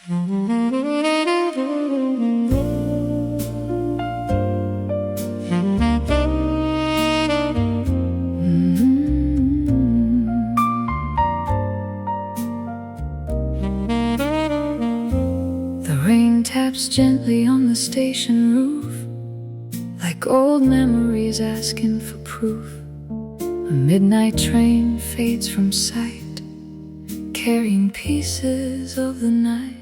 The rain taps gently on the station roof, like old memories asking for proof. A midnight train fades from sight, carrying pieces of the night.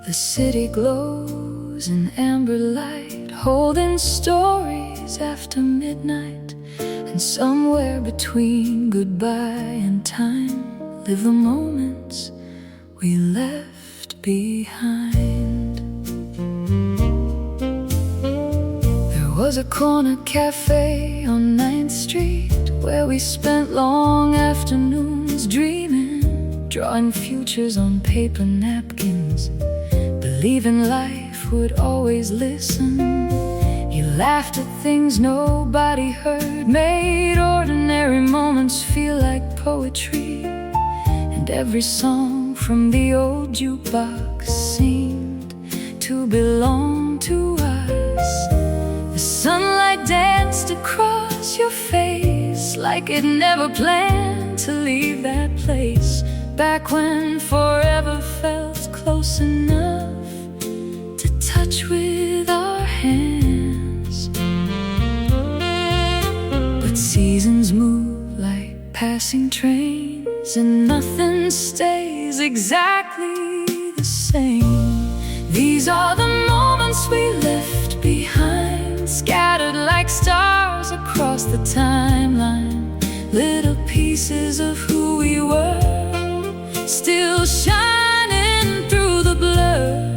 The city glows in amber light, holding stories after midnight. And somewhere between goodbye and time live the moments we left behind. There was a corner cafe on 9th Street where we spent long afternoons dreaming, drawing futures on paper napkins, believing life would always listen. You laughed at things nobody heard, made ordinary moments feel like poetry. And every song from the old jukebox seemed to belong to us. The sunlight danced across your face like it never planned to leave that place. Back when forever felt close enough to touch with our hands. But seasons move like passing trains, and nothing stays exactly the same. These are the moments we left behind, scattered like stars across the timeline. Little pieces of who we were, still shining through the blur.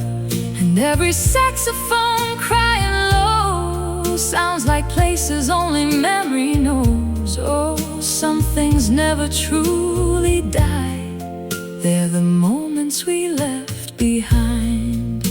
And every saxophone crying low sounds like places only memory knows. Oh, some things never truly die, they're the moments we left behind.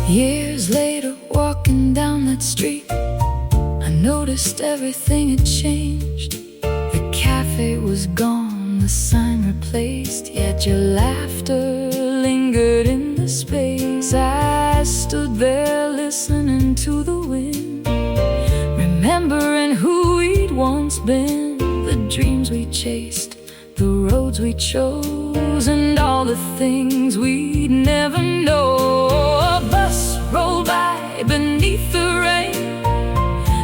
Years later, walking down that street, I noticed everything had changed. The cafe was gone, the sign replaced, yet your laughter lingered in the space. I stood there listening to the wind, remembering who we'd once been, the dreams we chased, the roads we chose, and all the things we'd never know. A bus rolled by beneath the rain,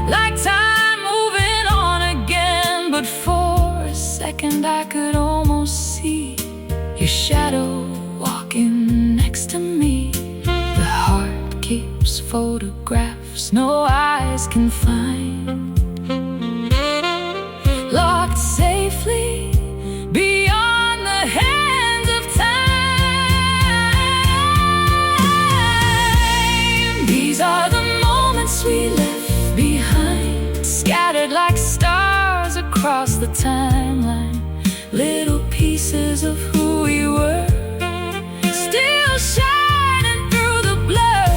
like time moving on again. But for a second I could almost see your shadow walking next to me. The heart keeps photographs no eyes can find, locked safely beyond the hands of time. These are the moments we left behind, scattered like stars across the timeline. Little pieces of who we were, still shining through the blur.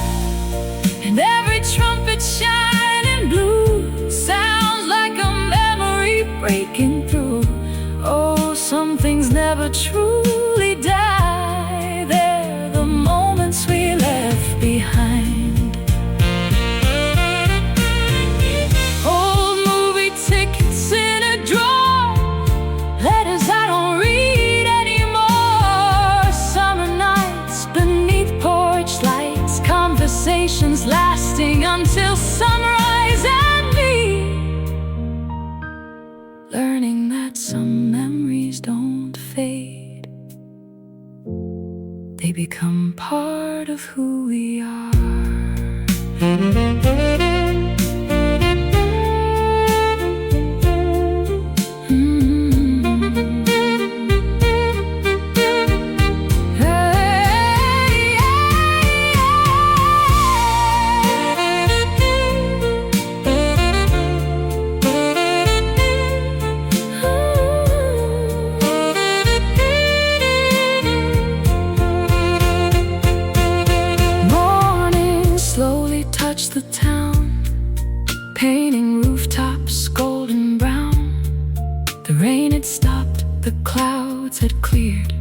And every trumpet shining blue sounds like a memory breaking through. Oh, some things never truly die, they're the moments we left behind. Old movie tickets in a drawer, letters I don't read anymore. Summer nights beneath porch lights, conversations lasting until sunrise, and me learning that some memories don't fade, they become part of who we are. The town, painting rooftops golden brown. The rain had stopped, the clouds had cleared,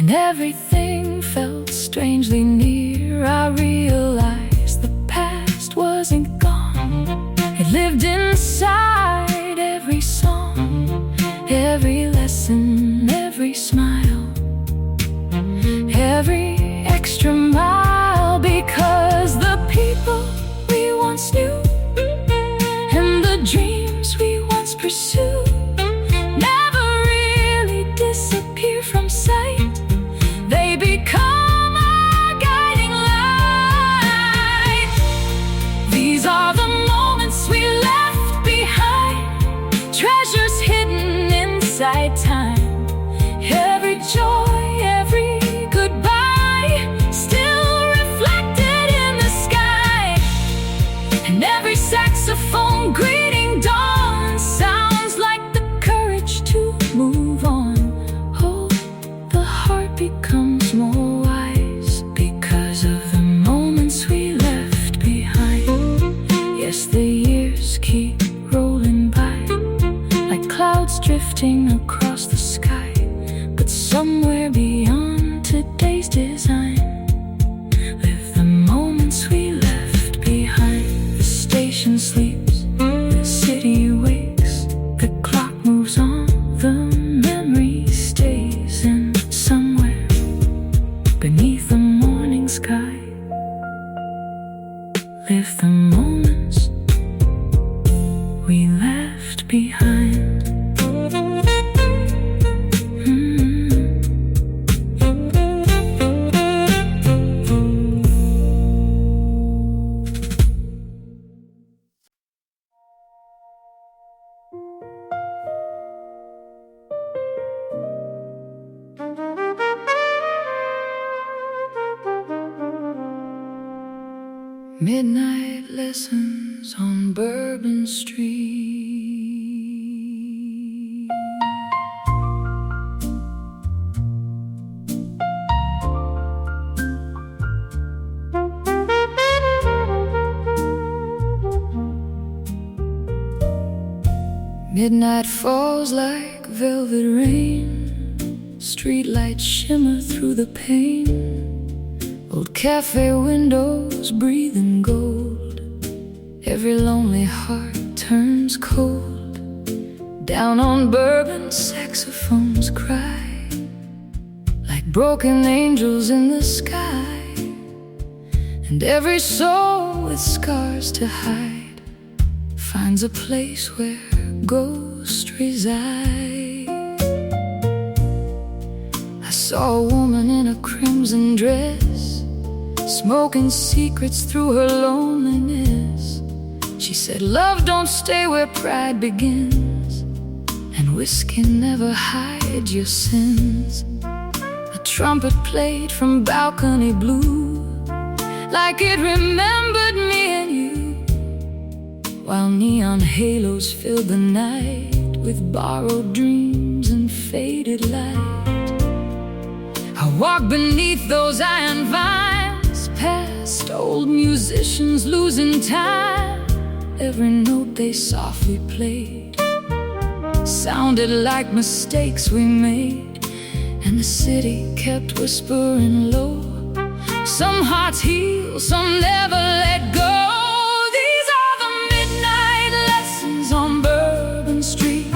and everything felt strangely near. I realized the past wasn't gone. It lived inside every song, every lesson, every smile, every extra mile. Because the people we once knew and the dreams we once pursued never really disappear from sight. They become our guiding light. These are the moments we left behind, treasures hidden inside time. Every joy, every goodbye, still reflected in the sky. And every saxophone greeting dawn sounds like the courage to move on. Oh, the heart becomes more wise because of the moments we left behind. Yes, the years keep rolling by like clouds drifting across the sky, but somewhere beyond today's design live the moments we left behind. The station sleeps, the city wakes, the clock moves on, the memory stays, and somewhere beneath the morning sky live the moments we left behind. Midnight lessons on Bourbon Street. Midnight falls like velvet rain, streetlights shimmer through the pane. Old cafe windows breathing gold. Every lonely heart turns cold. Down on Bourbon, saxophones cry like broken angels in the sky. And every soul with scars to hide finds a place where ghosts reside. I saw a woman in a crimson dress, smoking secrets through her loneliness. She said, love don't stay where pride begins, and whiskey never hides your sins. A trumpet played from balcony blue, like it remembered me and you, while neon halos filled the night with borrowed dreams and faded light. I walked beneath those iron vines, past old musicians losing time. Every note they softly played sounded like mistakes we made, and the city kept whispering low. Some hearts heal, some never let go. These are the midnight lessons on Bourbon Street,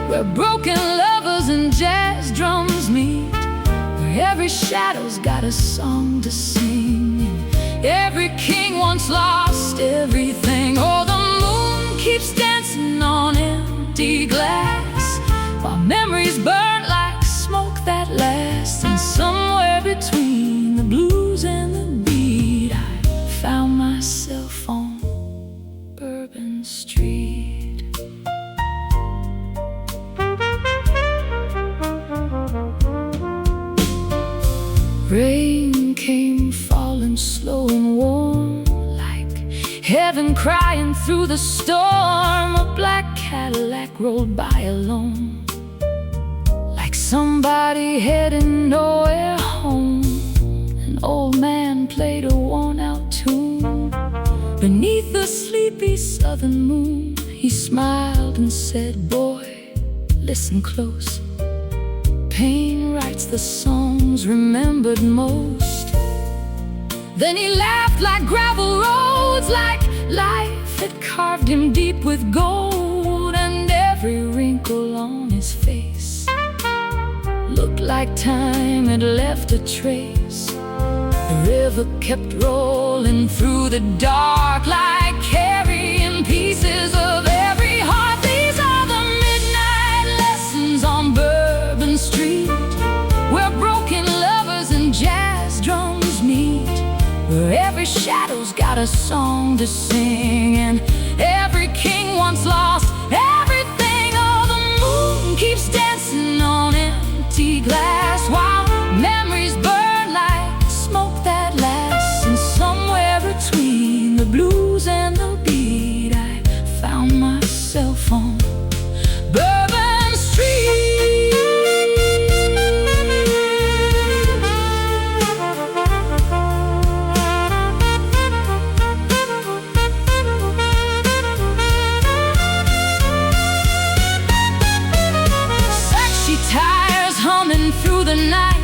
where broken lovers and jazz drums meet, where every shadow's got a song to sing, and every king once lost everything. Oh, the moon keeps dancing on empty glass, while memories burn like smoke that lasts. And somewhere between the blues and the beat, I found myself on Bourbon Street. Rain came falling slow and warm, like heaven crying through the storm. A black Cadillac rolled by alone, like somebody heading nowhere home. An old man played a worn-out tune beneath the sleepy southern moon. He smiled and said, boy, listen close. pain writes the songs remembered most. Then he laughed like gravel roads, like life had carved him deep with gold. And every wrinkle on his face looked like time had left a trace. The river kept rolling through the dark, like carrying pieces of every heart. These are the midnight lessons on Bourbon Street, where broken lovers and jazz drums meet, where every shadow's got a song to sing, and every king once lost everything. Oh, the moon keeps dancing on empty glass, while memories burn like smoke that lasts. And somewhere between the blues and the beat, I found myself on Bourbon Street. Sexy tires humming through the night,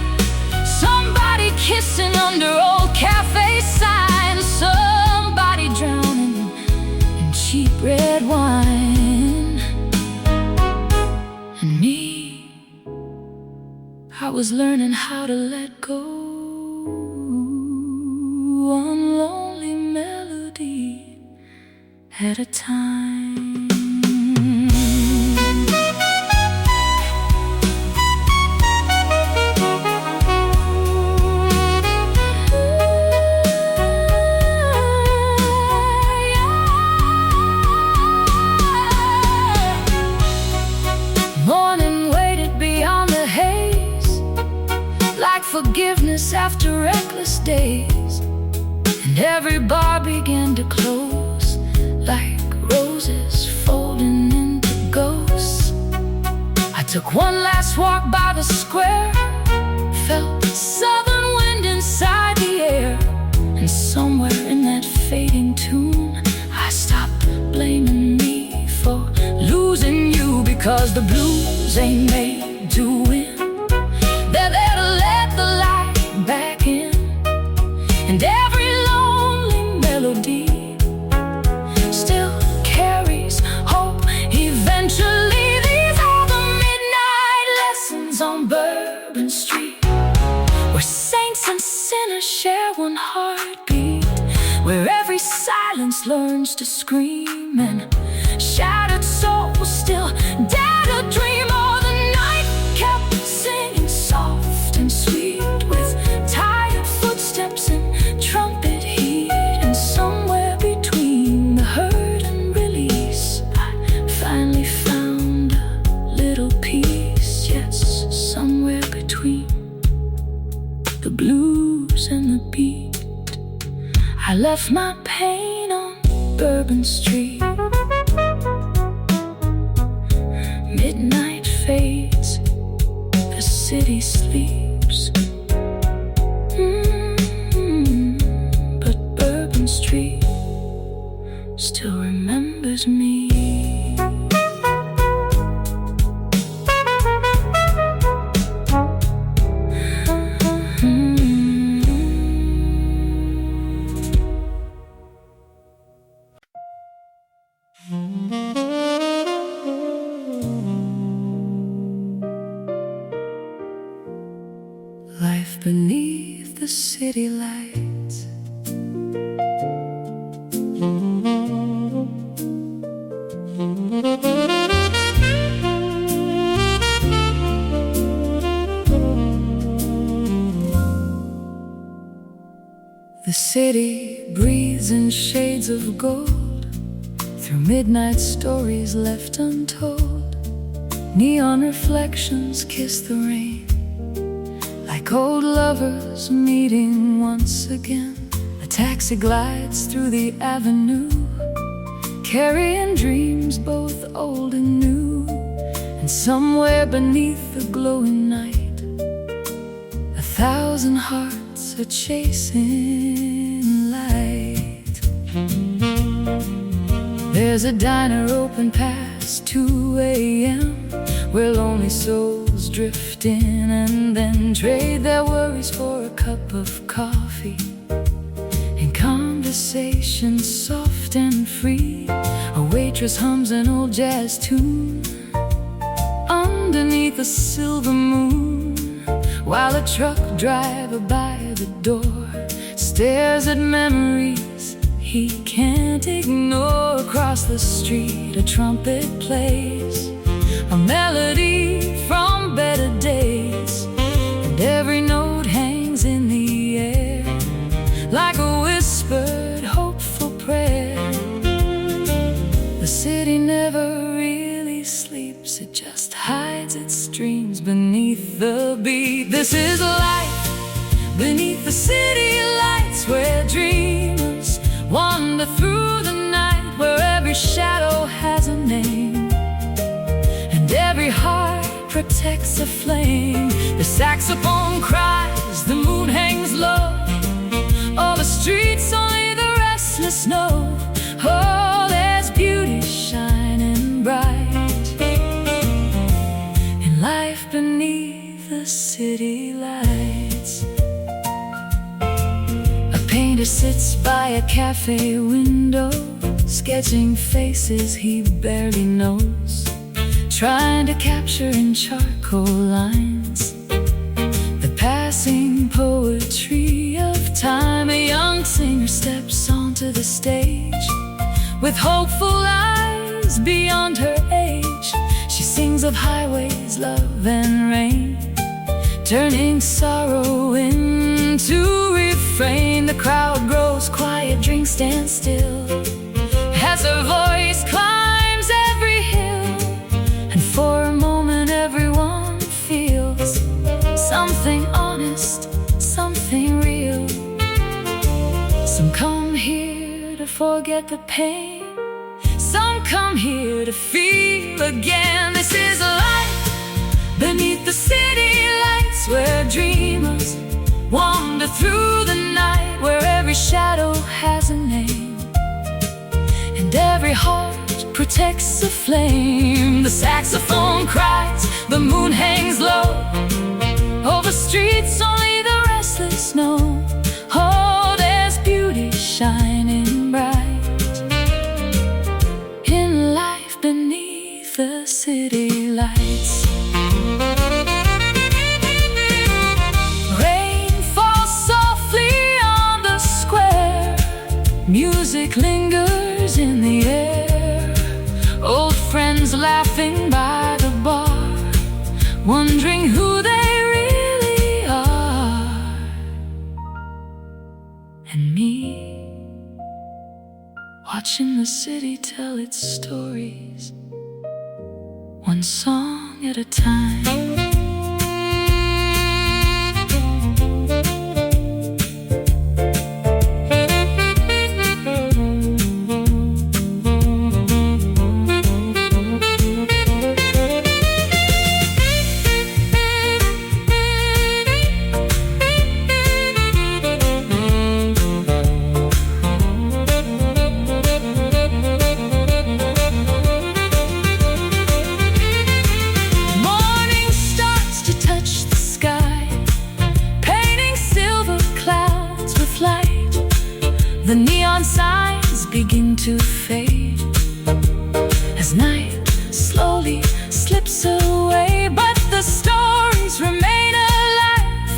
somebody kissing under old cafe signs, somebody drowning in cheap red wine. And me, I was learning how to let go, one lonely melody at a time. Morning waited beyond the haze, like forgiveness after reckless days. And every bar began to close, like roses folding into ghosts. I took one last walk by the square, felt the southern wind inside the air. And somewhere in that fading tune, I stopped blaming me for losing you, because the blues ain't made to win. They're there to let the light back in, and every lonely melody still carries hope eventually. These are the midnight lessons on Bourbon Street, where saints and sinners share one heartbeat, where every silence learns to scream, and shattered souls still dare to dream. Oh, the night kept singing soft and sweet, with tired footsteps and trumpet heat. And somewhere between the hurt and release, I finally found a little peace. Yes, somewhere between the blues and the beat, I left my pain on Bourbon Street. Midnight fades, the city sleeps, but Bourbon Street still remembers me. Life beneath the city lights, the city breathes in shades of gold, through midnight stories left untold. Neon reflections kiss the rain, like old lovers meeting once again. A taxi glides through the avenue, carrying dreams both old and new. And somewhere beneath the glowing night, 1,000 hearts are chasing light. There's a diner open past 2 a.m. where lonely souls couples drift in and then trade their worries for a cup of coffee, and conversation soft and free. A waitress hums an old jazz tune underneath a silver moon, while a truck driver by the door stares at memories he can't ignore. Across the street a trumpet plays a melody from better days, and every note hangs in the air like a whispered hopeful prayer. The city never really sleeps, it just hides its dreams beneath the beat. This is life beneath the city lights, where dreamers wander through the night, where every shadow has a name and every heart protects a flame. The saxophone cries, the moon hangs low, all the streets only the restless know. Oh, there's beauty shining bright in life beneath the city lights. A painter sits by a cafe window, sketching faces he barely knows, trying to capture in charcoal lines the passing poetry of time. A young singer steps onto the stage with hopeful eyes beyond her age. She sings of highways, love and rain, turning sorrow into refrain. The crowd grows quiet, drinks stand still as her voice climbs every hill, and for a moment everyone feels something honest, something real. Some come here to forget the pain, some come here to feel again. This is a life beneath the city lights, where dreamers wander through the night, where every shadow has a name and every heart protects a flame. The saxophone cries, the moon hangs low, over streets only the restless know. Oh, there's beauty shining bright in life beneath the city lights. Rain falls softly on the square, music lingers in the air, old friends laughing by the bar, wondering who they really are. And me, watching the city tell its stories, one song at a time. The neon signs begin to fade as night slowly slips away, but the stories remain alive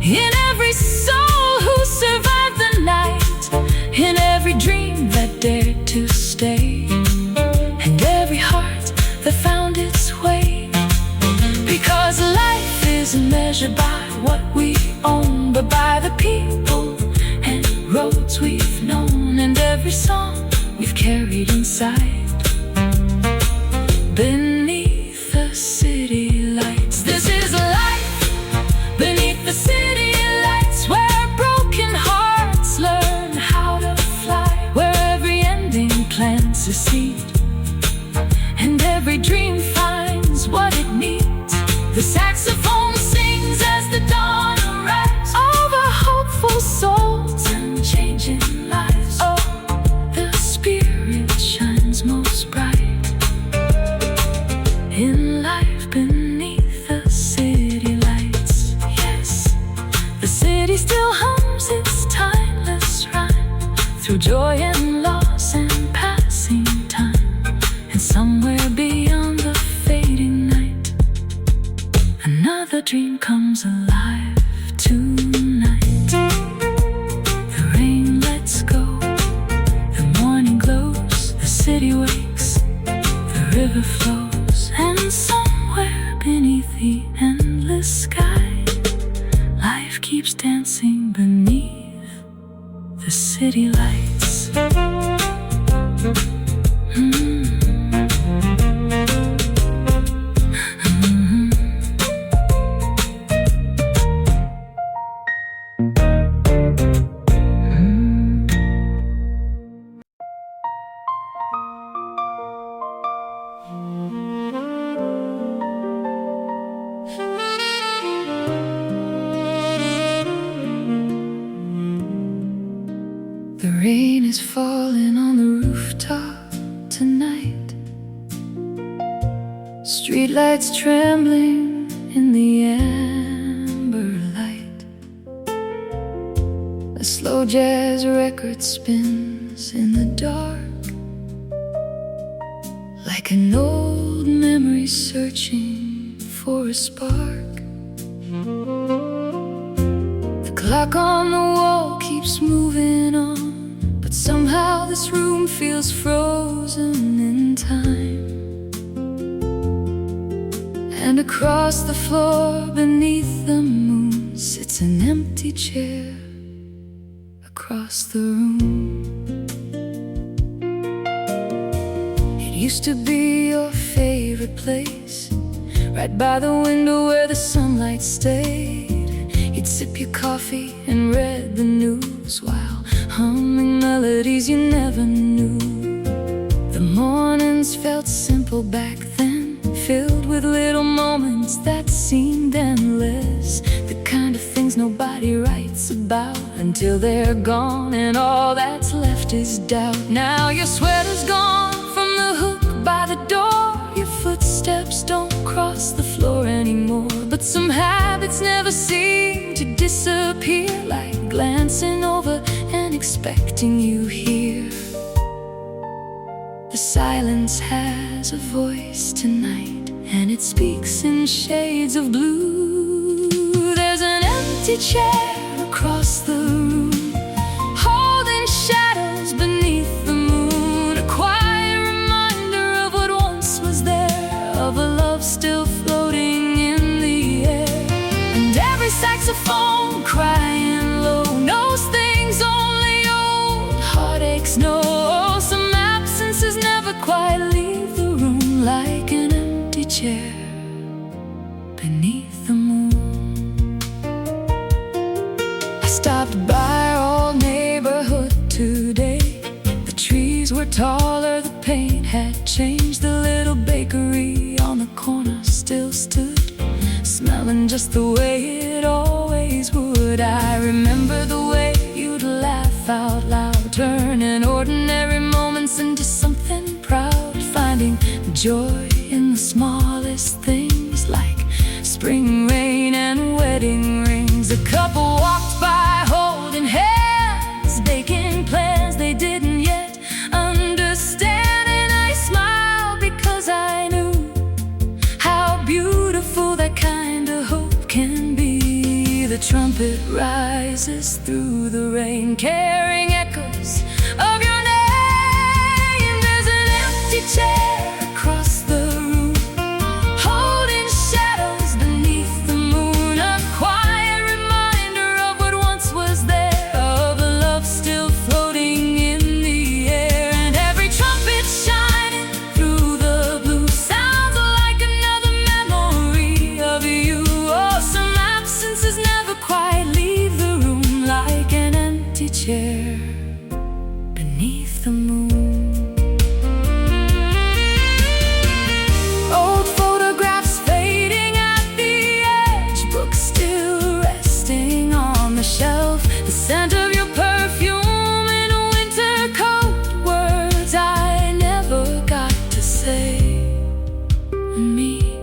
in every soul who survived the night, in every dream that dared to stay, and every heart that found its way. Because life isn't measured by what we own, but by the people and roads we've known, and every song we've carried inside beneath the city lights. This is a life beneath the city lights, where broken hearts learn how to fly, where every ending plants a seed and every dream finds what it needs. The saxophone sings as the dawn arrives over hopeful souls and changing lives. Oh, the spirit shines most bright in life beneath the through joy and loss and passing time, and somewhere beyond the fading night, another dream comes alive tonight. The rain lets go, the morning glows, the city wakes, the river flows, and somewhere beneath the endless sky, life keeps dancing beneath the city lights. The rain is falling on the rooftop tonight, streetlights trembling in the amber light. A slow jazz record spins in the dark, like an old memory searching for a spark. The clock on the wall keeps moving on, but somehow this room feels frozen in time. And across the floor beneath the moon sits an empty chair across the room. It used to be your favorite place, right by the window where the sunlight stayed. You'd sip your coffee and read the news while humming melodies you never knew. The mornings felt simple back then, filled with little moments that seemed endless, the kind of things nobody writes about until they're gone and all that's left is doubt. Now your sweater's gone from the hook by the door, your footsteps don't cross the floor anymore, but some habits never seem to disappear, like glancing over and expecting you here. The silence has a voice tonight, and it speaks in shades of blue. There's an empty chair across the room, holding shadows beneath the moon, a quiet reminder of what once was there, of a love still floating in the air. And every saxophone crying low knows things only old heartaches know. Some absences never quite leave the room, like an empty chair beneath the moon. I stopped by our old neighborhood today. The trees were taller, the paint had changed. The little bakery on the corner still stood, smelling just the way it always would. I remember the way you'd laugh out loud, turning ordinary moments into something proud, finding joy in the smallest things, like spring rain and wedding rings. A couple walked by holding hands, making plans they didn't yet understand, and I smiled because I knew how beautiful that kind of hope can be. The trumpet rises through the rain, carrying echoes of your name. There's an empty chair across the room, holding shadows beneath the moon, a quiet reminder of what once was there, of a love still floating in the air. And every trumpet shining through the blue sounds like another memory of you. Oh, some absences never quite leave the room, like an empty chair beneath the moon. Old photographs fading at the edge, books still resting on the shelf, the scent of your perfume in a winter coat, words I never got to say. And me,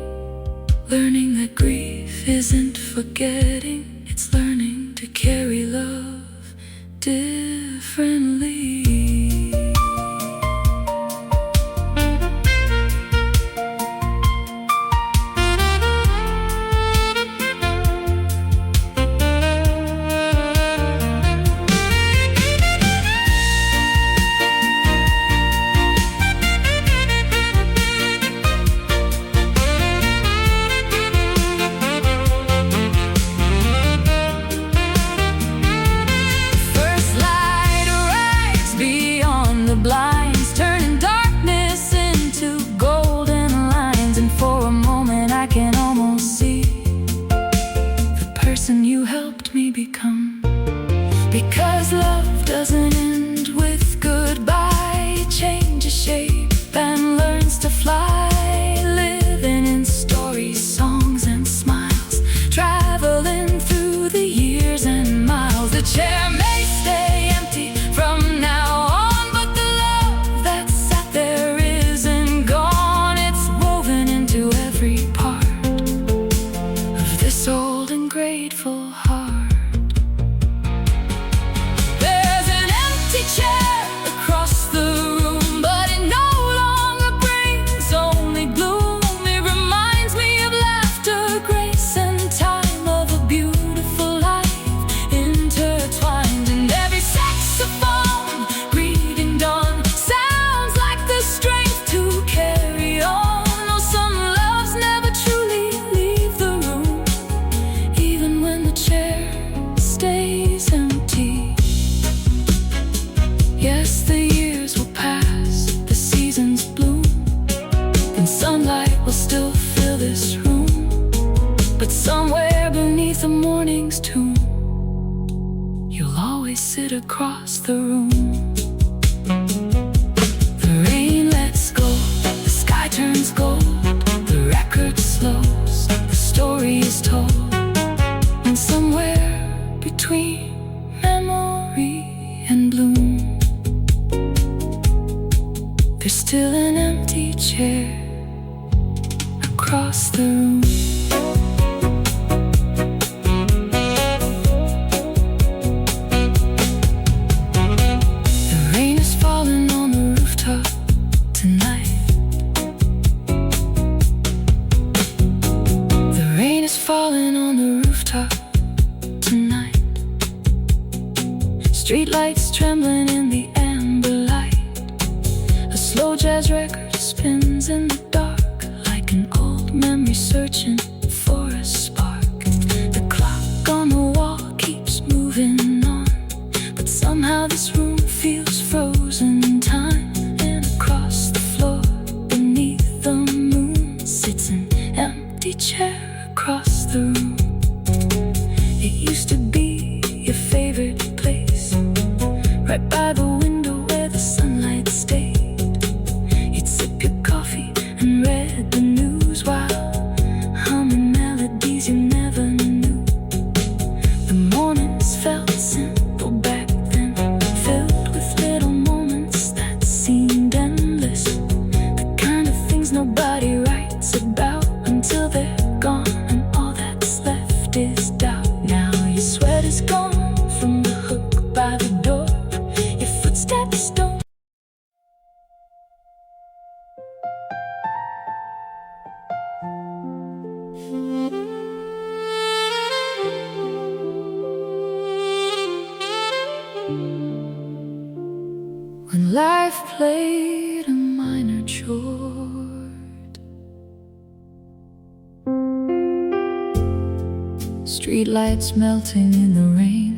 learning that grief isn't forgetting, it's learning to carry love differently. this old and grateful heart. There's an empty chair across the room, but it no longer brings only gloom. It reminds me of laughter, grace, and time, of a beautiful life intertwined. And every saxophone greeting dawn sounds like the strength to carry on. Oh, some loves never truly leave the room, even when the chair stays empty. Yes, the years will pass, the seasons bloom, and sunlight will still fill this room. But somewhere beneath the morning's tomb, you'll always sit across the room. The rain lets go, the sky turns gold, the record slows, the story is told. And somewhere between memory and bloom, there's still an empty chair across the room. The rain is falling on the rooftop tonight. The rain is falling on the rooftop tonight. Streetlights trembling in the amber light. A slow jazz record spins in the dark, like an old memory searching for a spark. The clock on the wall keeps moving on, but somehow this room feels frozen in time. And across the floor beneath the moon sits an empty chair across the room. It used to be your favorite place, right by the window where the sunlight stayed. You'd sip your coffee and read the news while humming melodies you never knew. The mornings felt simple back then, filled with little moments that seemed endless. The kind of things nobody writes about until they're gone, and all that's left is doubt. Now your sweat is gone from the hook by the door, your footsteps don't. When life played a minor chord, streetlights melting in the rain,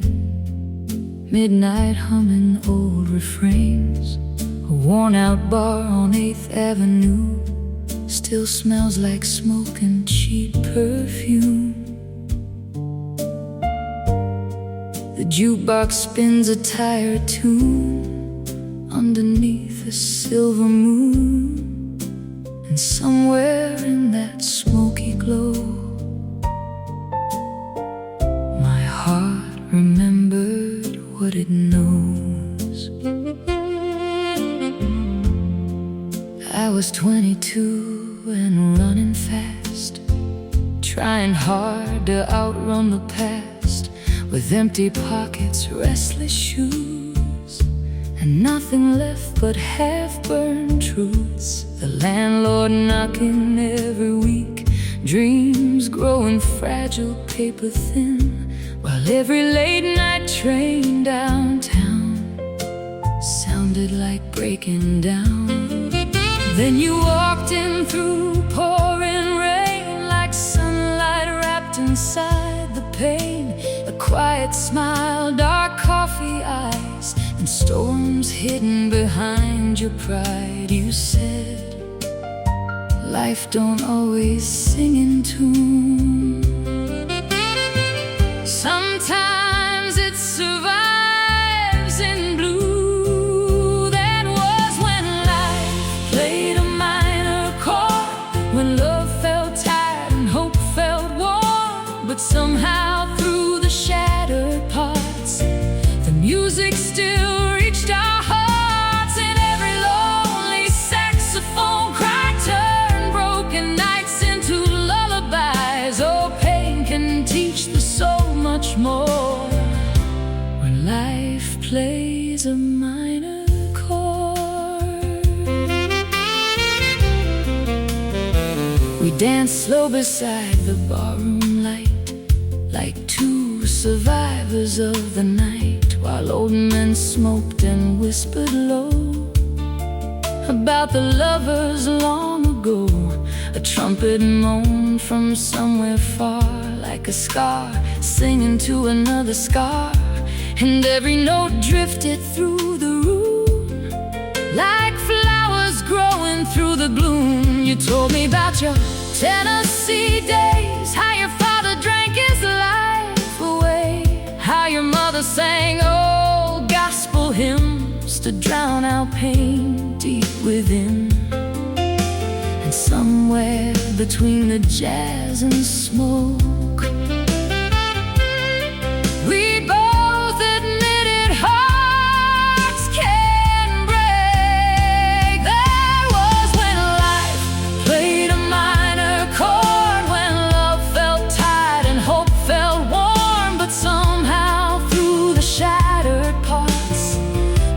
midnight humming old refrains. A worn-out bar on 8th Avenue still smells like smoke and cheap perfume. The jukebox spins a tired tune underneath a silver moon, and somewhere in that smoky glow, my heart remembered what it knows. I was 22 and running fast, trying hard to outrun the past, with empty pockets, restless shoes, and nothing left but half-burned truths. The landlord knocking every week, dreams growing fragile, paper thin, while every late-night train downtown sounded like breaking down. Then you walked in through pouring rain, like sunlight wrapped inside the pain. A quiet smile, dark coffee eyes, and storms hidden behind your pride. You said, life don't always sing in tune. Sometimes it survives in blue. That was when life played a minor chord, when love felt tired and hope felt warm. But somehow through the shattered parts, the music still reached our hearts. And every lonely saxophone cry turned broken nights into lullabies. Oh, pain can plays a minor chord. We dance slow beside the barroom light, like two survivors of the night, while old men smoked and whispered low about the lovers long ago. A trumpet moaned from somewhere far, like a scar singing to another scar, and every note drifted through the room like flowers growing through the gloom. You told me about your Tennessee days, how your father drank his life away, how your mother sang old gospel hymns to drown out pain deep within. And somewhere between the jazz and smoke, we both admitted hearts can break. That was when life played a minor chord, when love felt tight and hope felt warm. But somehow through the shattered parts,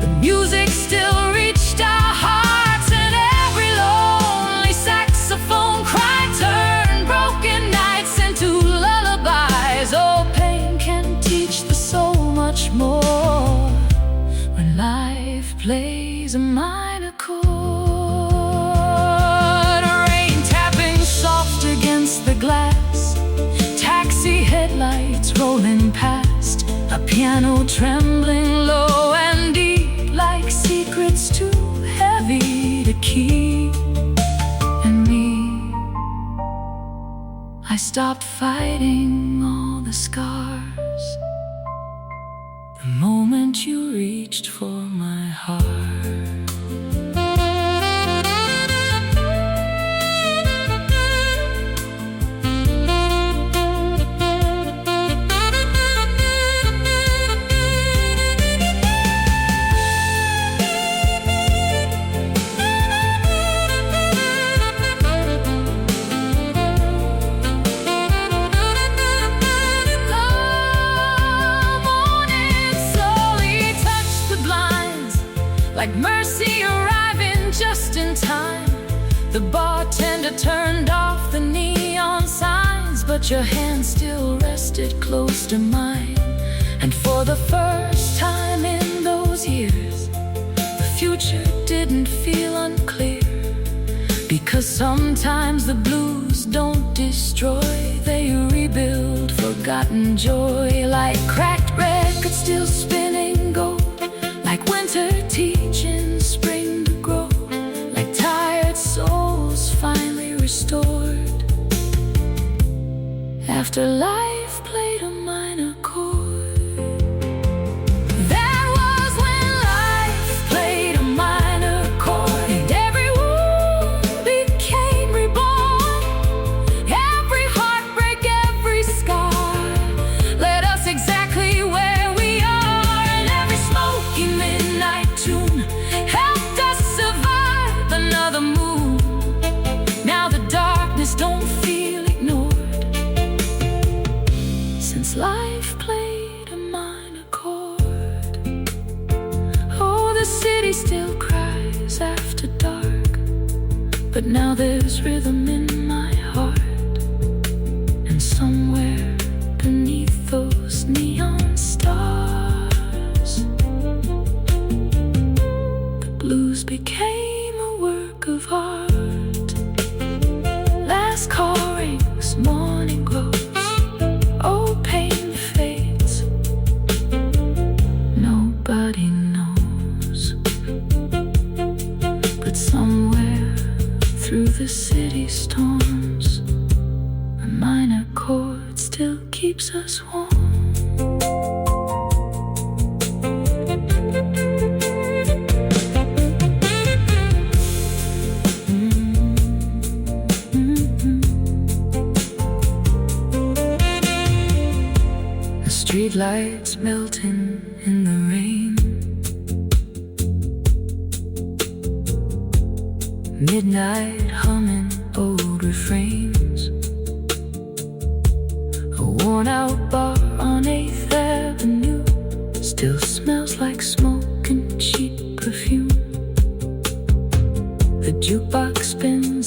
the music still reached our hearts, and every lonely saxophone cry turned broken nights into lullabies. Oh, pain can teach the soul much more when life plays a minor chord. Rain tapping soft against the glass, taxi headlights rolling past, a piano trembling low and deep, like secrets too heavy to keep. And me, I stopped fighting all the scars the moment you reached for my heart. Like mercy arriving just in time, the bartender turned off the neon signs, but your hand still rested close to mine. And for the first time in those years, the future didn't feel unclear, because sometimes the blues don't destroy, they rebuild forgotten joy. Like cracked records still spinning gold, like winter teaching spring to grow, like tired souls finally restored after life played a minor chord. That was when life played a minor chord, and every wound became reborn. Every heartbreak, every scar led us exactly where we are, and every smoky midnight tune helped us survive another moon. Now the darkness don't feel ignored, since life played a minor chord. Oh, the city still cries after dark, but now there's rhythm in my heart, and somewhere beneath those neon stars, the blues became a work of art. Last call rings, morning glows, oh, pain fades, nobody knows. But somewhere through the city storms, a minor chord still keeps us warm. Street lights melting in the rain, midnight humming old refrains. A worn out bar on 8th Avenue still smells like smoke and cheap perfume. The jukebox spins